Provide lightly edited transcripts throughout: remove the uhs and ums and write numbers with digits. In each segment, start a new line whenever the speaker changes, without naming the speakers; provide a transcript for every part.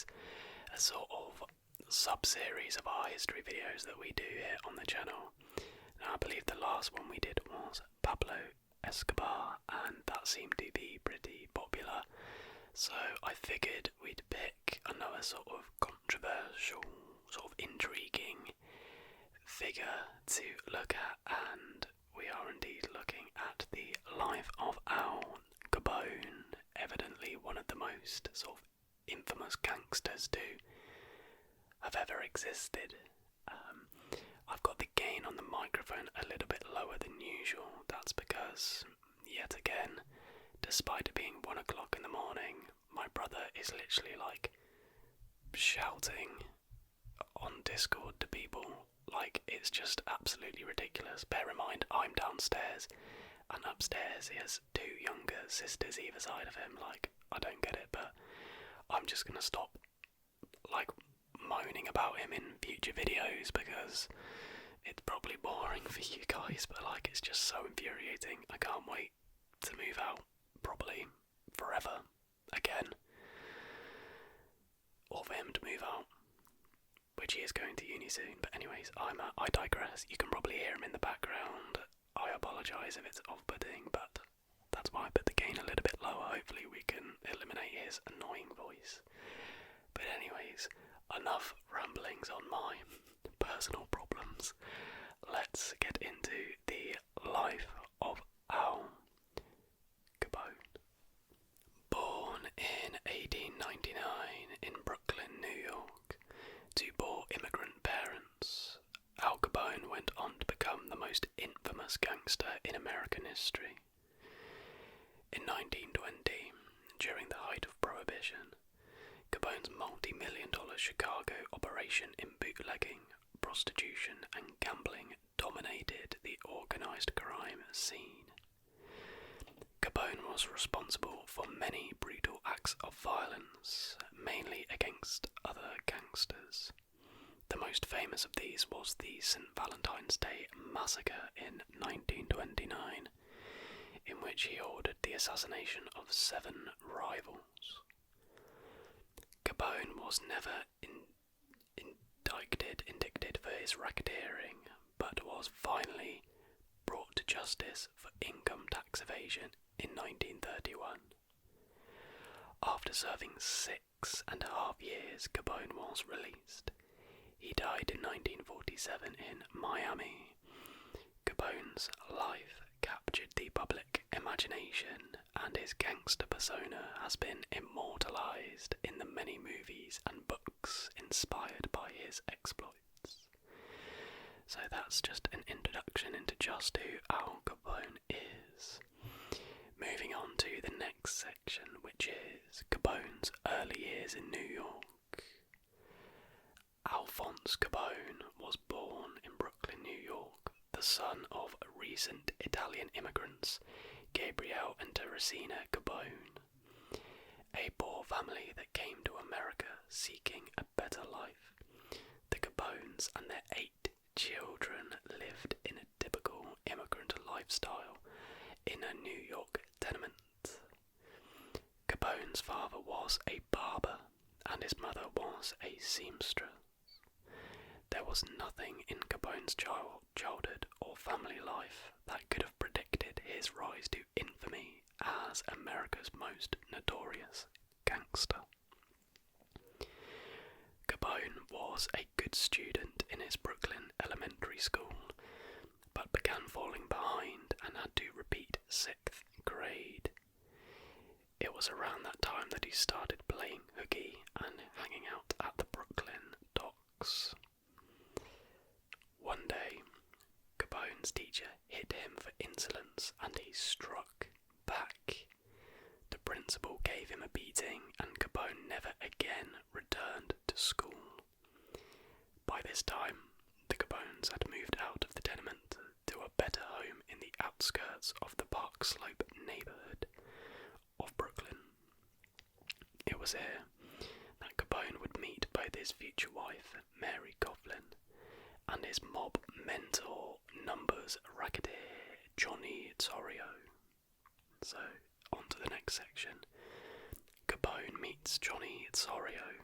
Enquiries, a sort of sub-series of our history videos that we do here on the channel. Now, I believe the last one we did was Pablo Escobar, and that seemed to be pretty popular, so I figured we'd pick another sort of controversial, sort of intriguing figure to look at, and we are indeed looking at the life of Al Capone, evidently one of the most sort of infamous gangsters to have ever existed. I've got the gain on the microphone a little bit lower than usual. That's because, yet again, despite it being 1 o'clock in the morning, my brother is literally like shouting on Discord to people. Like, it's just absolutely ridiculous. Bear in mind, I'm downstairs, and upstairs he has 2 younger sisters either side of him. Like, I don't get it, but I'm just gonna stop, like, moaning about him in future videos because it's probably boring for you guys, but like, it's just so infuriating. I can't wait to move out, probably forever again, or for him to move out, which he is going to uni soon. But anyways, I digress. You can probably hear him in the background. I apologise if it's off-putting, but that's why I put the gain a little bit lower. Hopefully we can eliminate his annoying voice. But anyways, enough ramblings on my personal problems. Let's get into the life of Al Capone. Born in 1899 in Brooklyn, New York, to poor immigrant parents, Al Capone went on to become the most infamous gangster in American history. In 1920, during the height of Prohibition, Capone's multi-million-dollar Chicago operation in bootlegging, prostitution and gambling dominated the organised crime scene. Capone was responsible for many brutal acts of violence, mainly against other gangsters. The most famous of these was the St. Valentine's Day Massacre in 1929, in which he ordered the assassination of 7 rivals. Capone was never indicted for his racketeering, but was finally brought to justice for income tax evasion in 1931. After serving 6.5 years, Capone was released. He died in 1947 in Miami. Capone's life captured the public imagination, and his gangster persona has been immortalized in the many movies and books inspired by his exploits. So that's just an introduction into just who Al Capone is. Moving on to the next section, which is Capone's early years in New York. Alphonse Capone was born in Brooklyn, New York, the son of recent Italian immigrants Gabriele and Teresina Capone, a poor family that came to America seeking a better life. The Capones and their 8 children lived in a typical immigrant lifestyle in a New York tenement. Capone's father was a barber and his mother was a seamstress. There was nothing in Capone's childhood or family life that could have predicted his rise to infamy as America's most notorious gangster. Capone was a good student in his Brooklyn elementary school, but began falling behind and had to repeat 6th grade. It was around that time that he started playing hooky and hanging out at the Brooklyn docks. One day, Capone's teacher hit him for insolence and he struck back. The principal gave him a beating and Capone never again returned to school. By this time, the Capones had moved out of the tenement to a better home in the outskirts of the Park Slope neighborhood of Brooklyn. It was here that Capone would meet both his future wife, Mary Coughlin, and his mob mentor, numbers racketeer, Johnny Zario. So, on to the next section. Capone meets Johnny Zario,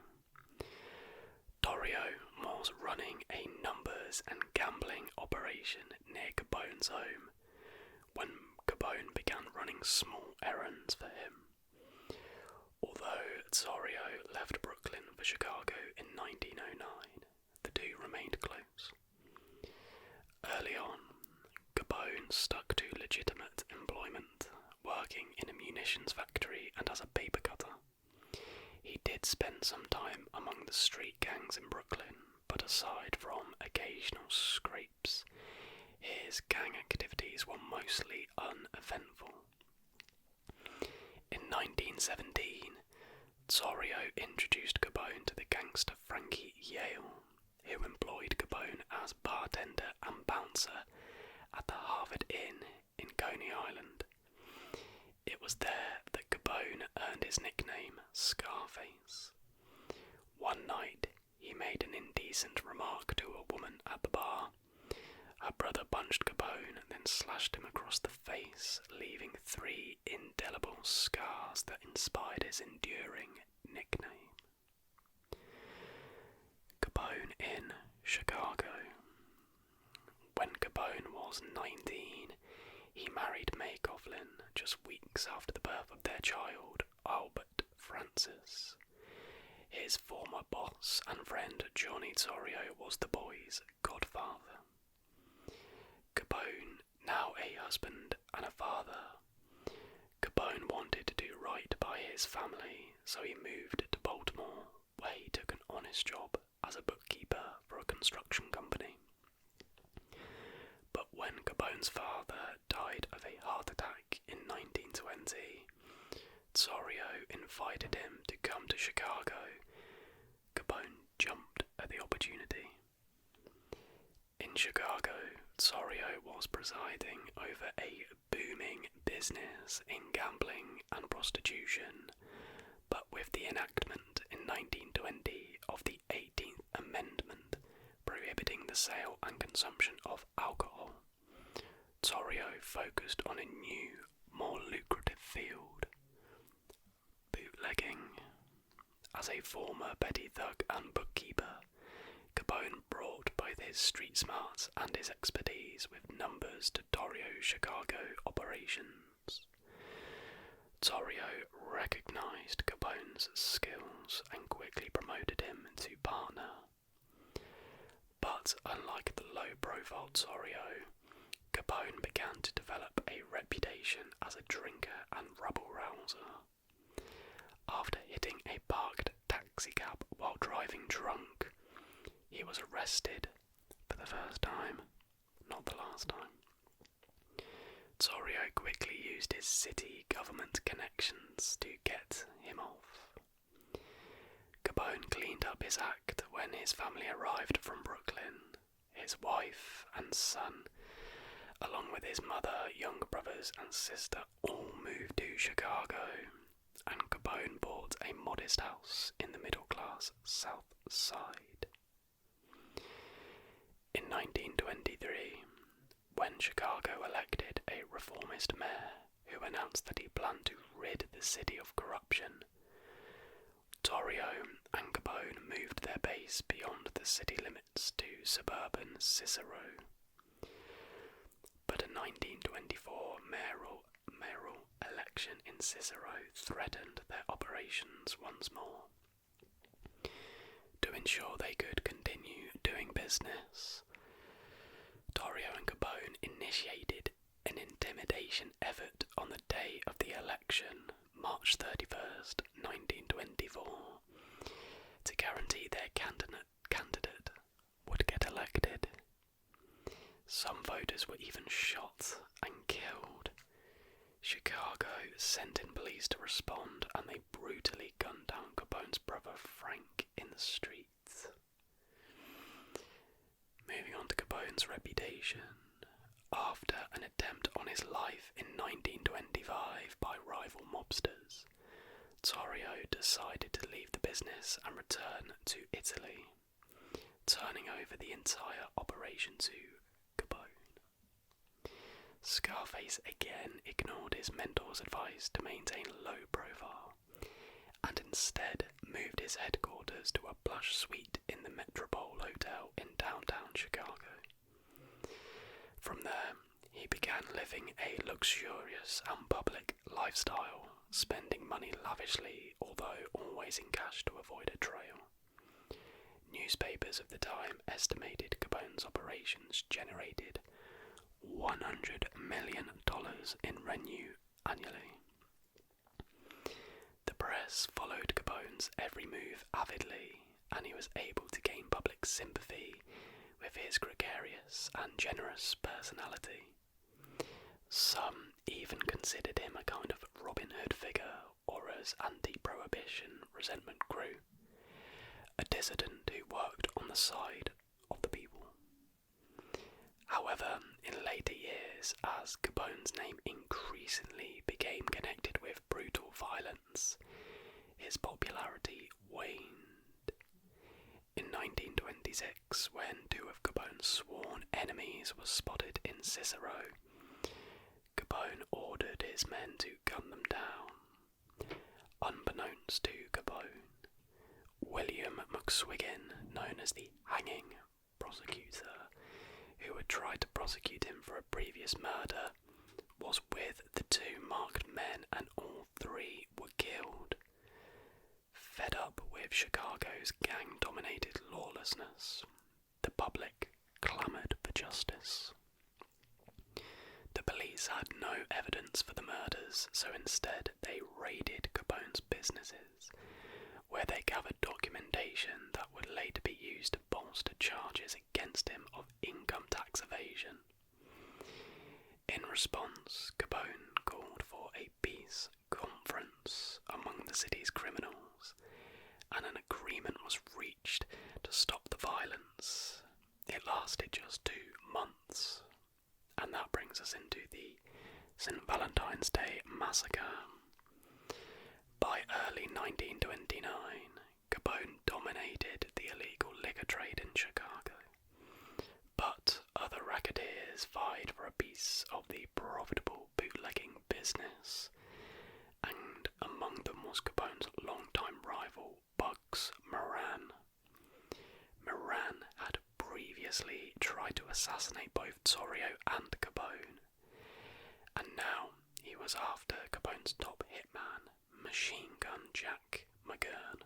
Zario was running a numbers and gambling operation near Capone's home when Capone began running small errands for him. Although Zario left Brooklyn for Chicago in 1909, the two remained close. Early on, Capone stuck to legitimate employment, working in a munitions factory and as a paper cutter. He did spend some time among the street gangs in Brooklyn, but aside from occasional scrapes, his gang activities were mostly uneventful. In 1917, Zario introduced Capone to the gangster Frankie Yale, who employed Capone as bartender and bouncer at the Harvard Inn in Coney Island. It was there that Capone earned his nickname Scarface. One night, he made an indecent remark to a woman at the bar. Her brother punched Capone and then slashed him across the face, leaving 3 indelible scars that inspired his enduring nickname. Capone in Chicago. When Capone was 19, he married May Coughlin just weeks after the birth of their child, Albert Francis. His former boss and friend Johnny Zario was the boy's godfather. Capone, now a husband and a father. Capone wanted to do right by his family, so he moved to Baltimore, where he took an honest job as a bookkeeper for a construction company. But when Capone's father died of a heart attack in 1920, Zario invited him to come to Chicago. Capone jumped at the opportunity. In Chicago, Zario was presiding over a booming business in gambling and prostitution, but with the enactment in 1920 of the 18th Amendment prohibiting the sale and consumption of alcohol, Zario focused on a new, more lucrative field: bootlegging. As a former petty thug and bookkeeper, Capone brought both his street smarts and his expertise with numbers to Zario's Chicago operations. Zario recognized Capone's skills and quickly promoted him to partner. But unlike the low-profile Zario, Capone began to develop a reputation as a drinker and rabble-rouser. After hitting a parked taxicab while driving drunk, he was arrested for the first time, not the last time. Zario quickly used his city government connections to get him off. Capone cleaned up his act when his family arrived from Brooklyn. His wife and son, along with his mother, younger brothers and sister, all moved to Chicago, and Capone bought a modest house in the middle-class South Side. In 1923, when Chicago elected a reformist mayor who announced that he planned to rid the city of corruption, Zario and Capone moved their base beyond the city limits to suburban Cicero. But a 1924 mayoral election in Cicero threatened their operations once more. To ensure they could continue doing business, Zario and Capone initiated an intimidation effort on the day of the election, March 31st, 1924, to guarantee their candidate would get elected. Some voters were even shot and killed. Chicago sent in police to respond, and they brutally gunned down Capone's brother Frank in the streets. Moving on to Capone's reputation. After an attempt on his life in 1925 by rival mobsters, Zario decided to leave the business and return to Italy, turning over the entire operation to Capone. Scarface again ignored his mentor's advice to maintain low profile, and instead moved his headquarters to a plush suite in the Metropole Hotel in downtown Chicago. From there, he began living a luxurious and public lifestyle, spending money lavishly, although always in cash to avoid a trail. Newspapers of the time estimated Capone's operations generated $100 million in revenue annually. The press followed Capone's every move avidly, and he was able to gain public sympathy with his gregarious and generous personality. Some even considered him a kind of Robin Hood figure, or as anti-prohibition resentment grew, a dissident who worked on the side of the people. However, in later years, as Capone's name increasingly became connected with brutal violence, his popularity waned. In 1926, when two of Capone's sworn enemies were spotted in Cicero, Capone ordered his men to gun them down. Unbeknownst to Capone, William McSwiggan, known as the hanging prosecutor, who had tried to prosecute him for a previous murder, was with the two marked men, and all three were killed. Fed up with Chicago's gang-dominated lawlessness, the public clamoured for justice. The police had no evidence for the murders, so instead they raided Capone's businesses, where they gathered documentation that would later be used to bolster charges against him of income tax evasion. In response, Capone called for a peace conference among the city's criminals, and an agreement was reached to stop the violence. It lasted just 2 months, and that brings us into the St. Valentine's Day Massacre. By early 1929, Capone dominated the illegal liquor trade in Chicago, but other racketeers vied for a piece of the profitable bootlegging business, and among them was Capone's longtime rival, Bugs Moran. Moran had previously tried to assassinate both Zario and Capone, and now he was after Capone's top hitman, Machine Gun Jack McGurn.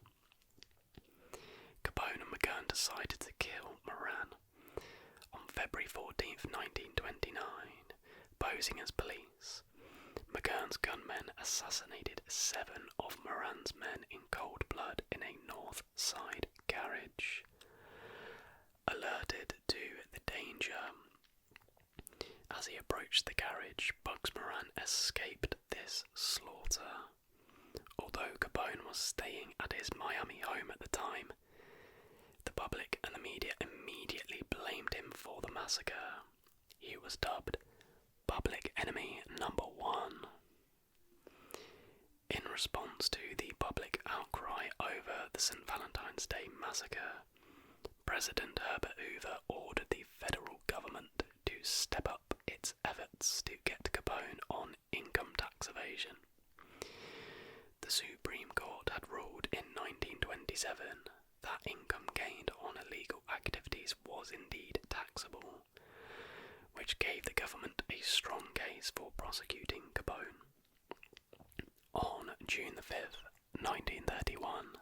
Capone and McGurn decided to kill Moran. On February 14th, 1929, posing as police, McGurn's gunmen assassinated 7 of Moran's men in cold blood in a north side garage. Alerted to the danger, as he approached the garage, Bugs Moran escaped this slaughter. Although Capone was staying at his Miami home at the time, the public and the media immediately blamed him for the massacre. He was dubbed Public Enemy Number 1. In response to the public outcry over the St. Valentine's Day Massacre, President Herbert Hoover ordered the federal government to step up its efforts to get Capone on income tax evasion. The Supreme Court had ruled in 1927 that income gained on illegal activities was indeed taxable, which gave the government a strong case for prosecuting Capone. On June the 5th, 1931,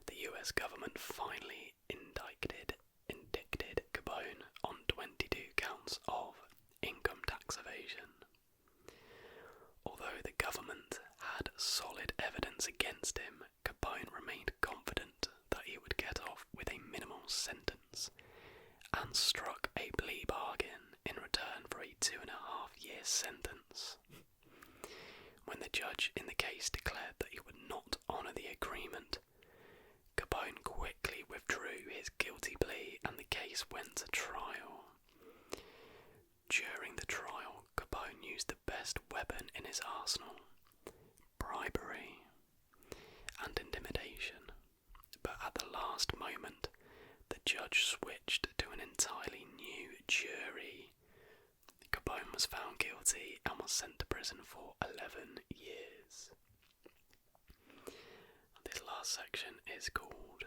the US government finally indicted Capone on 22 counts of income tax evasion. Although the government had solid evidence against him, Capone remained confident that he would get off with a minimal sentence, and struck a plea bargain in return for a 2.5-year sentence. When the judge in the case declared that he would not honour the agreement, Capone quickly withdrew his guilty plea and the case went to trial. During the trial, Capone used the best weapon in his arsenal, bribery and intimidation, but at the last moment, the judge switched to an entirely new jury. Capone was found guilty and was sent to prison for 11 years. last section is called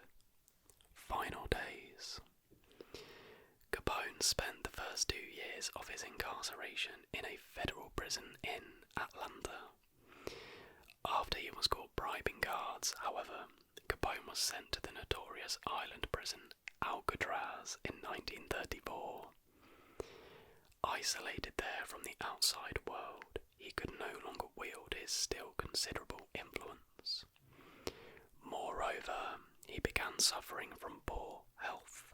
Final Days. Capone spent the first 2 years of his incarceration in a federal prison in Atlanta. After he was caught bribing guards, however, Capone was sent to the notorious island prison Alcatraz in 1934. Isolated there from the outside world, he could no longer wield his still considerable influence. Moreover, he began suffering from poor health.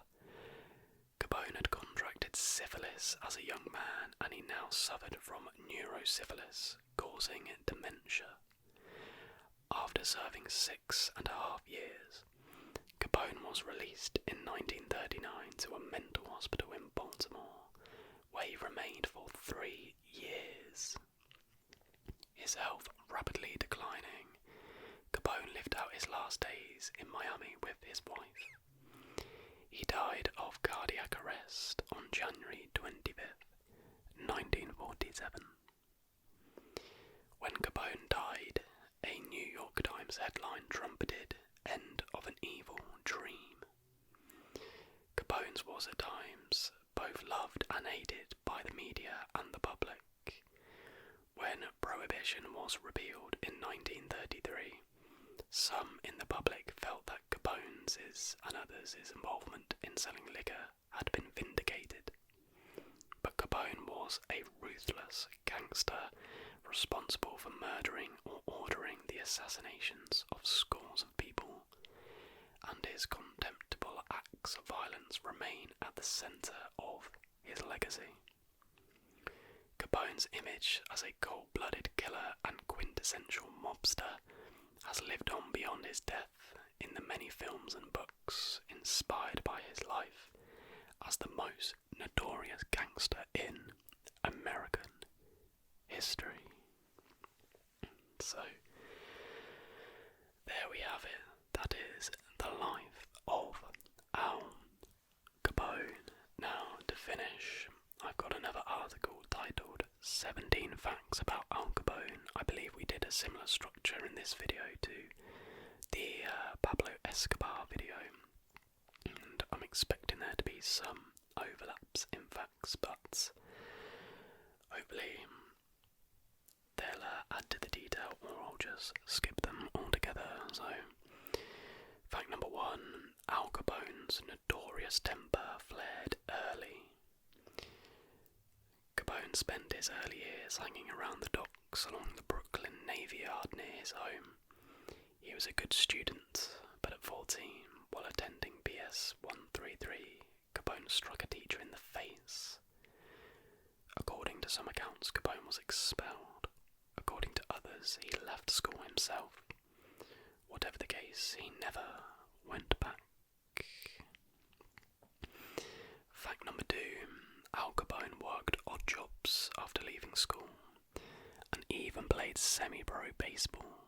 Capone had contracted syphilis as a young man, and he now suffered from neurosyphilis, causing dementia. After serving 6.5 years, Capone was released in 1939 to a mental hospital in Baltimore, where he remained for 3 years. His health rapidly declining, Capone lived out his last days in Miami with his wife. He died of cardiac arrest on January 25th, 1947. When Capone died, a New York Times headline trumpeted "End of an Evil Dream." Capone's was at times both loved and hated by the media and the public. When Prohibition was repealed in 1933, some in the public felt that Capone's and others' involvement in selling liquor had been vindicated. But Capone was a ruthless gangster responsible for murdering or ordering the assassinations of scores of people, and his contemptible acts of violence remain at the centre of his legacy. Capone's image as a cold-blooded killer and quintessential mobster has lived on beyond his death in the many films and books inspired by his life as the most notorious gangster in American history. So, there we have it. That is the life of Al Capone. Now, to finish, I've got another article titled 17 Facts About Al Capone. I believe we did a similar structure in this video to the Pablo Escobar video, and I'm expecting there to be some overlaps in facts, but hopefully they'll add to the detail, or I'll just skip them altogether. So, fact number 1, Al Capone's notorious temper flared early. Capone spent his early years hanging around the docks along the Brooklyn Navy Yard near his home. He was a good student, but at 14, while attending PS 133, Capone struck a teacher in the face. According to some accounts, Capone was expelled. According to others, he left school himself. Whatever the case, he never went back. Fact number 2, Al Capone worked odd jobs after leaving school, and even played semi-pro baseball.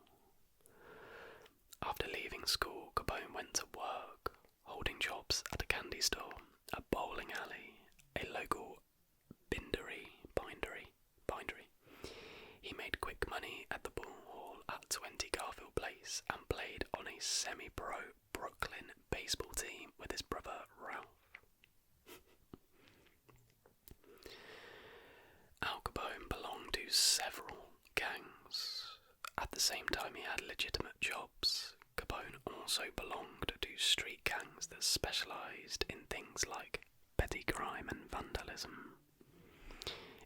After leaving school, Capone went to work, holding jobs at a candy store, a bowling alley, a local bindery. He made quick money at the pool hall at 20 Garfield Place and played on a semi-pro Brooklyn baseball team with his brother Ralph. Al Capone belonged to several gangs. At the same time he had legitimate jobs, Capone also belonged to street gangs that specialised in things like petty crime and vandalism.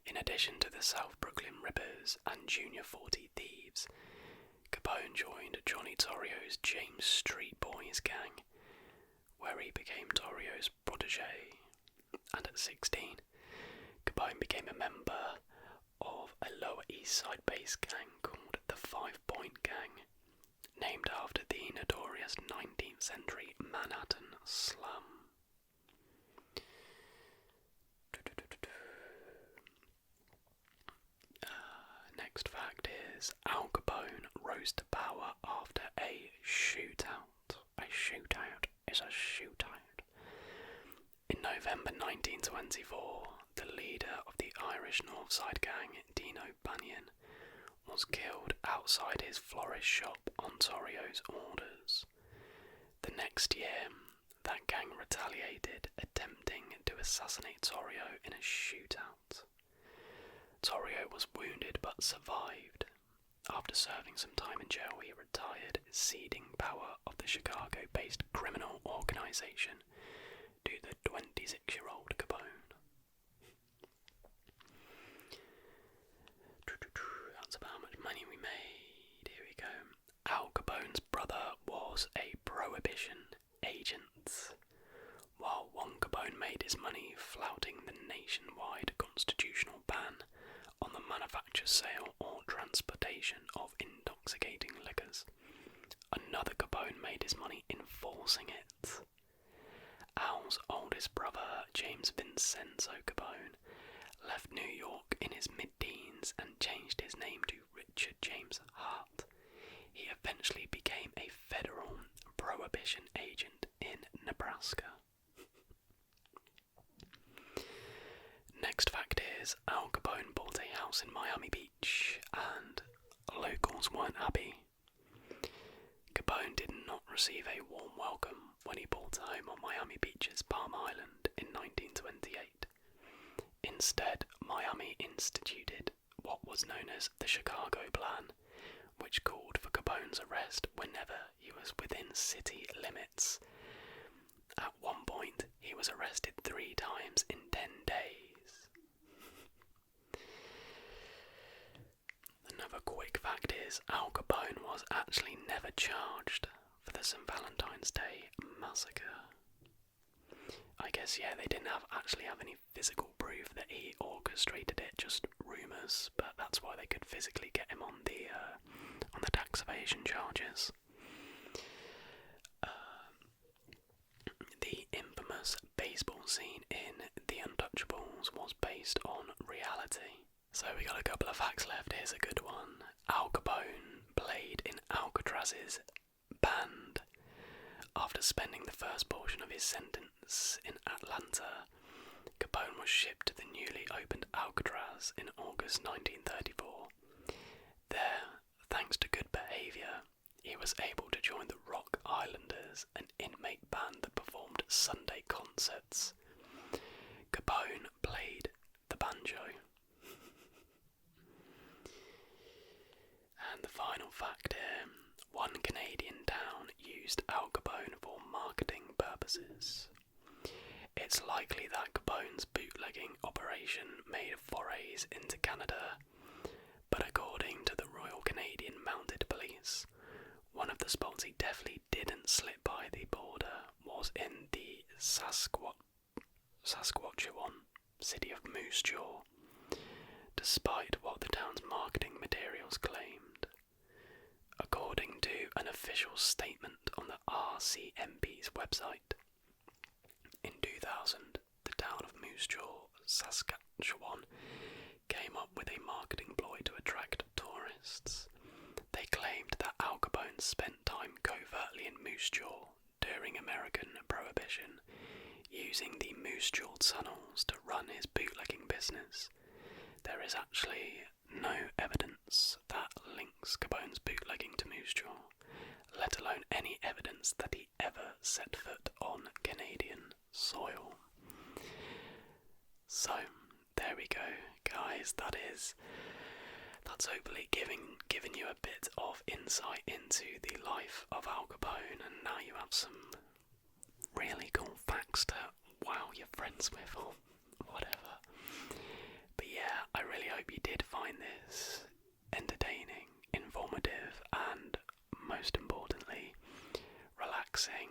In addition to the South Brooklyn Rippers and Junior 40 Thieves, Capone joined Johnny Torrio's James Street Boys gang, where he became Torrio's protege, and at 16, Capone became a member of a Lower East Side based gang called the 5 Point Gang, named after the notorious 19th century Manhattan slum. Next fact is Al Capone rose to power after a shootout. A shootout is a shootout. In November 1924, the leader of the Irish Northside gang, Dino Bunyan, was killed outside his florist shop on Torrio's orders. The next year, that gang retaliated, attempting to assassinate Zario in a shootout. Zario was wounded but survived. After serving some time in jail, he retired, ceding power of the Chicago-based criminal organization to the 26-year-old Capone. That's about how much money we made. Here we go. Al Capone's brother was a prohibition agent. While one Capone made his money flouting the nationwide constitutional ban on the manufacture, sale or transportation of intoxicating liquors, another Capone made his money enforcing it. Al's oldest brother, James Vincenzo Capone, left New York in his mid-teens and changed his name to Richard James Hart. He eventually became a federal prohibition agent in Nebraska. Next fact is, Al Capone bought a house in Miami Beach, and locals weren't happy. Capone did not receive a warm welcome when he bought a home on Miami Beach's Palm Island in 1928. Instead, Miami instituted what was known as the Chicago Plan, which called for Capone's arrest whenever he was within city limits. At one point, he was arrested 3 times in 10 days. Another quick fact is, Al Capone was actually never charged for the St. Valentine's Day massacre. I guess, yeah, they didn't actually have any physical proof that he orchestrated it, just rumours, but that's why they could physically get him on the tax evasion charges. The infamous baseball scene in The Untouchables was based on reality. So we got a couple of facts left. Here's a good one. Al Capone played in Alcatraz's band. After spending the first portion of his sentence in Atlanta, Capone was shipped to the newly opened Alcatraz in August 1934. There, thanks to good behaviour, he was able to join the Rock Islanders, an inmate band that performed Sunday concerts. Capone played the banjo. And the final fact here, one Canadian town used Al Capone for marketing purposes. It's likely that Capone's bootlegging operation made forays into Canada, but according to the Royal Canadian Mounted Police, one of the spots he definitely didn't slip by the border was in the Saskatchewan city of Moose Jaw, despite what the town's marketing materials claimed. According to an official statement on the RCMP's website, in 2000, the town of Moose Jaw, Saskatchewan, came up with a marketing ploy to attract tourists. They claimed that Al Capone spent time covertly in Moose Jaw during American Prohibition, using the Moose Jaw tunnels to run his bootlegging business. There is actually no evidence that links Capone's bootlegging to Moose Jaw, let alone any evidence that he ever set foot on Canadian soil. So, there we go, guys. That's hopefully giving you a bit of insight into the life of Al Capone, and now you have some really cool facts to wow your friends with or whatever. But yeah, I really hope you did find this entertaining, informative, and most importantly, relaxing.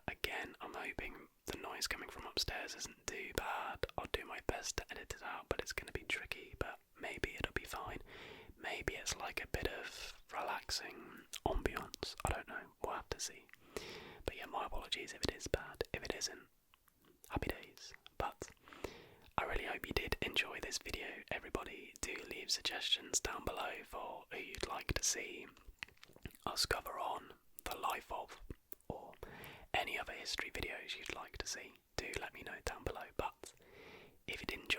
Again, I'm hoping the noise coming from upstairs isn't too bad. I'll do my best to edit it out, but it's going to be tricky, but maybe it'll be fine. Maybe it's like a bit of relaxing ambience. I don't know. We'll have to see. But yeah, my apologies if it is bad. If it isn't, happy days. But I really hope you did enjoy this video. Everybody, do leave suggestions down below for who you'd like to see us cover on the life of, or any other history videos you'd like to see. Do let me know down below. But if you did enjoy